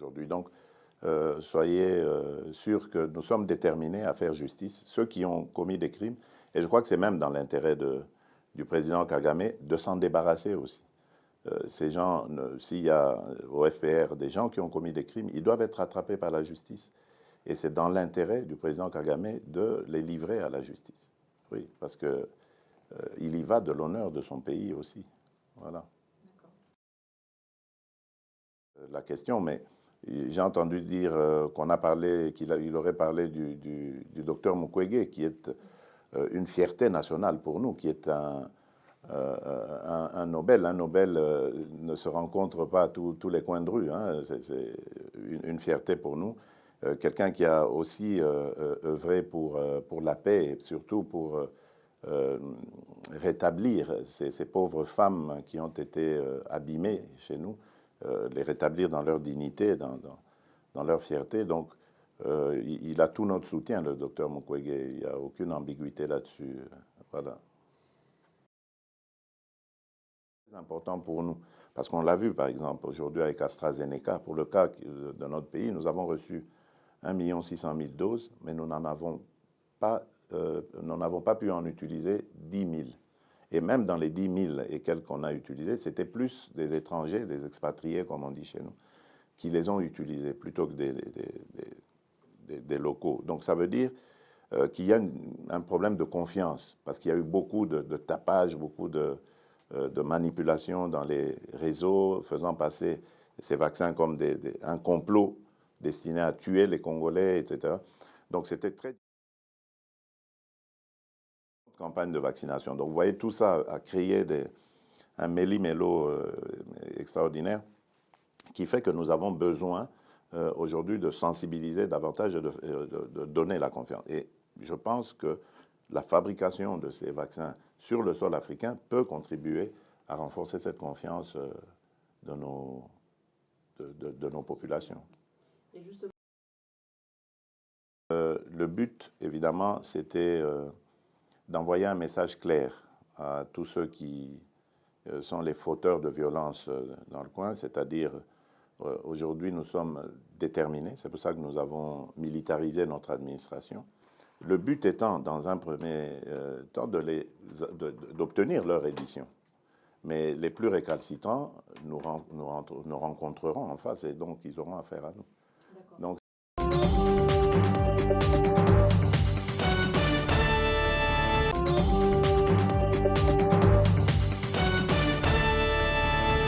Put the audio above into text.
aujourd'hui. Donc, soyez sûrs que nous sommes déterminés à faire justice, ceux qui ont commis des crimes, et je crois que c'est même dans l'intérêt du président Kagame de s'en débarrasser aussi. Ces gens, s'il y a au FPR des gens qui ont commis des crimes, ils doivent être rattrapés par la justice. Et c'est dans l'intérêt du président Kagame de les livrer à la justice. Oui, parce que il y va de l'honneur de son pays aussi. Voilà. La question, mais j'ai entendu dire qu'on a parlé, qu'il aurait parlé du docteur Mukwege, qui est une fierté nationale pour nous, qui est un Nobel. Un Nobel ne se rencontre pas à tous les coins de rue. Hein. C'est une fierté pour nous. Quelqu'un qui a aussi œuvré pour la paix et surtout pour rétablir ces pauvres femmes qui ont été abîmées chez nous, les rétablir dans leur dignité, dans leur fierté. Donc, il a tout notre soutien, le docteur Mukwege. Il n'y a aucune ambiguïté là-dessus. Voilà. C'est important pour nous, parce qu'on l'a vu, par exemple, aujourd'hui avec AstraZeneca. Pour le cas de notre pays, nous avons reçu 1 600 000 doses, mais nous n'en avons pas pu en utiliser 10 000. Et même dans les 10 000 et quelques qu'on a utilisés, c'était plus des étrangers, des expatriés, comme on dit chez nous, qui les ont utilisés plutôt que des locaux. Donc ça veut dire qu'il y a un problème de confiance, parce qu'il y a eu beaucoup de tapage, beaucoup de manipulation dans les réseaux, faisant passer ces vaccins comme un complot destiné à tuer les Congolais, etc. Donc c'était très campagne de vaccination. Donc vous voyez, tout ça a créé un méli-mélo extraordinaire qui fait que nous avons besoin aujourd'hui de sensibiliser davantage et de donner la confiance. Et je pense que la fabrication de ces vaccins sur le sol africain peut contribuer à renforcer cette confiance de nos populations. Et justement, le but, évidemment, c'était d'envoyer un message clair à tous ceux qui sont les fauteurs de violence dans le coin, c'est-à-dire aujourd'hui nous sommes déterminés, c'est pour ça que nous avons militarisé notre administration. Le but étant, dans un premier temps, d'obtenir leur édition. Mais les plus récalcitrants nous rencontreront en face et donc ils auront affaire à nous.